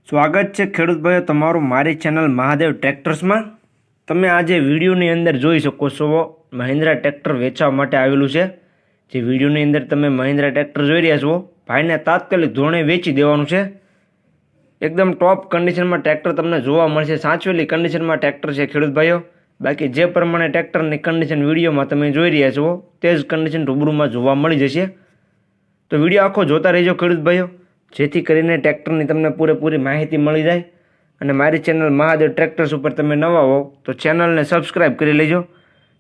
સ્વાગત છે ખેડૂત ભાઈઓ તમારું મારી ચેનલ મહાદેવ ટ્રેક્ટર્સમાં। તમે આજે વિડીયોની અંદર જોઈ શકો છો મહિન્દ્રા ટ્રેક્ટર વેચવા માટે આવેલું છે। જે વિડીયોની અંદર તમે મહિન્દ્રા ટ્રેક્ટર જોઈ રહ્યા છો ભાઈને તાત્કાલિક ધોરણે વેચી દેવાનું છે। એકદમ ટોપ કન્ડિશનમાં ટ્રેક્ટર તમને જોવા મળશે, સાચવેલી કન્ડિશનમાં ટ્રેક્ટર છે ખેડૂત ભાઈઓ। બાકી જે પ્રમાણે ટ્રેક્ટરની કન્ડિશન વિડીયોમાં તમે જોઈ રહ્યા છો તે જ કન્ડિશન રૂબરૂમાં જોવા મળી જશે। તો વિડીયો આખો જોતા રહેજો ખેડૂત ભાઈઓ, જેથી કરીને ટ્રેક્ટરની તમને પૂરેપૂરી માહિતી મળી જાય। અને મારી ચેનલ મહાદેવ ટ્રેક્ટર્સ ઉપર તમે નવા હો તો ચેનલને સબસ્ક્રાઈબ કરી લેજો,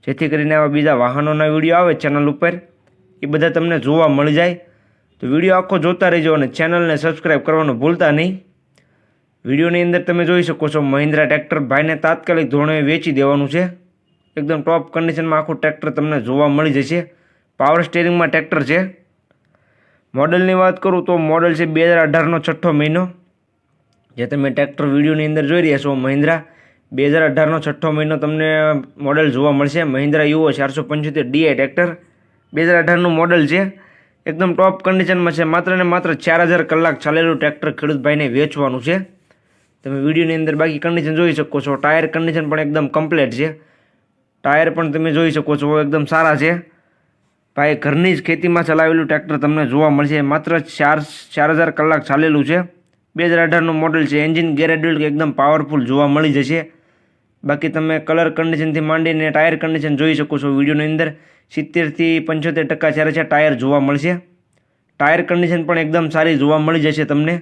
જેથી કરીને આવા બીજા વાહનોના વિડીયો આવે ચેનલ ઉપર એ બધા તમને જોવા મળી જાય। તો વિડીયો આખો જોતા રહેજો અને ચેનલને સબસ્ક્રાઈબ કરવાનું ભૂલતા નહીં। વિડીયોની અંદર તમે જોઈ શકો છો મહિન્દ્રા ટ્રેક્ટર ભાઈને તાત્કાલિક ધોરણે વેચી દેવાનું છે। એકદમ ટોપ કન્ડિશનમાં આખું ટ્રેક્ટર તમને જોવા મળી જશે। પાવર સ્ટીરિંગમાં ટ્રેક્ટર છે। મોડલની વાત કરું તો મોડલ છે 2018નો છઠ્ઠો મહિનો। જે તમે ટ્રેક્ટર વિડીયોની અંદર જોઈ રહ્યા છો મહિન્દ્રા 2018નો છઠ્ઠો મહિનો તમને મોડલ જોવા મળશે। મહિન્દ્રા યુઓ 475 DI ટ્રેક્ટર 2018નું મોડલ છે। એકદમ ટોપ કન્ડિશનમાં છે। માત્ર ને માત્ર 4000 કલાક ચાલેલું ટ્રેક્ટર ખેડૂતભાઈને વેચવાનું છે। તમે વિડીયોની અંદર બાકી કન્ડિશન જોઈ શકો છો। ટાયર કન્ડિશન પણ એકદમ કમ્પ્લીટ છે। ટાયર પણ તમે જોઈ શકો છો એકદમ સારા છે। ભાઈ ઘરની જ ખેતીમાં ચલાવેલું ટ્રેક્ટર તમને જોવા મળશે। માત્ર 4000 કલાક ચાલેલું છે। 2018નું મોડલ છે। એન્જિન ગેરેડ્યુલ એકદમ પાવરફુલ જોવા મળી જશે। બાકી તમે કલર કન્ડિશનથી માંડીને ટાયર કન્ડિશન જોઈ શકો છો। વિડીયોની અંદર 70થી 75% જ્યારે છે ટાયર જોવા મળશે। ટાયર કન્ડિશન પણ એકદમ સારી જોવા મળી જશે તમને।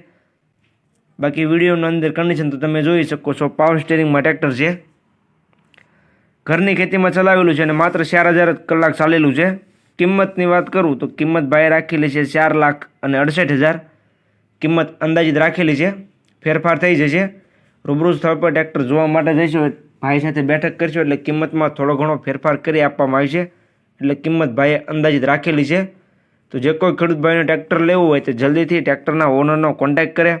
બાકી વિડીયોની અંદર કન્ડિશન તો તમે જોઈ શકો છો। પાવર સ્ટીરિંગમાં ટ્રેક્ટર છે। ઘરની ખેતીમાં ચલાવેલું છે અને માત્ર 4000 કલાક ચાલેલું છે। કિંમતની વાત કરું તો કિંમત ભાઈએ રાખેલી છે 4,68,000 કિંમત અંદાજિત રાખેલી છે। ફેરફાર થઈ જશે। રૂબરૂ સ્થળ પર ટ્રેક્ટર જોવા માટે જઈશું, ભાઈ સાથે બેઠક કરશો એટલે કિંમતમાં થોડો ઘણો ફેરફાર કરી આપવામાં આવશે। એટલે કિંમત ભાઈએ અંદાજિત રાખેલી છે। તો જે કોઈ ખેડૂત ભાઈને ટ્રેક્ટર લેવું હોય તો જલ્દીથી ટ્રેક્ટરના ઓનરનો કોન્ટેક્ટ કરે।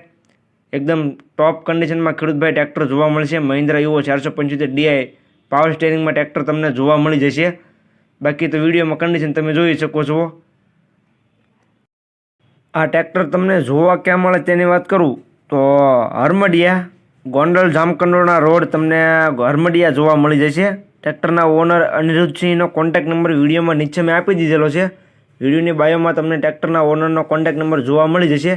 એકદમ ટોપ કન્ડિશનમાં ખેડૂતભાઈ ટ્રેક્ટર જોવા મળશે। મહિન્દ્રા યુઓ 475 DI પાવર સ્ટીરિંગમાં ટ્રેક્ટર તમને જોવા મળી જશે। બાકી તો વિડીયોમાં કન્ડિશન તમે જોઈ શકો છો। આ ટ્રેક્ટર તમને જોવા ક્યાં મળે તેની વાત કરું તો હરમડિયા ગોંડલ જામકંડોરણા રોડ તમને હરમડિયા જોવા મળી જશે। ટ્રેક્ટરના ઓનર અનિરુદ્ધસિંહનો કોન્ટેક્ટ નંબર વિડીયોમાં નીચે મેં આપી દીધેલો છે। વિડીયોની બાયોમાં તમને ટ્રેક્ટરના ઓનરનો કોન્ટેક્ટ નંબર જોવા મળી જશે।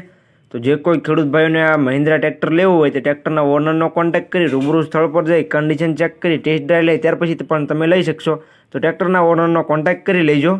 તો જે કોઈ ખેડૂત ભાઈઓને આ મહિન્દ્રા ટ્રેક્ટર લેવું હોય તો ટ્રેક્ટરના ઓનરનો કોન્ટેક્ટ કરી રૂબરૂ સ્થળ પર જઈ કન્ડિશન ચેક કરી ટેસ્ટ ડ્રાઈવ લઈ ત્યાર પછી પણ તમે લઈ શકશો। તો ટ્રેક્ટરના ઓનરનો કોન્ટેક્ટ કરી લેજો।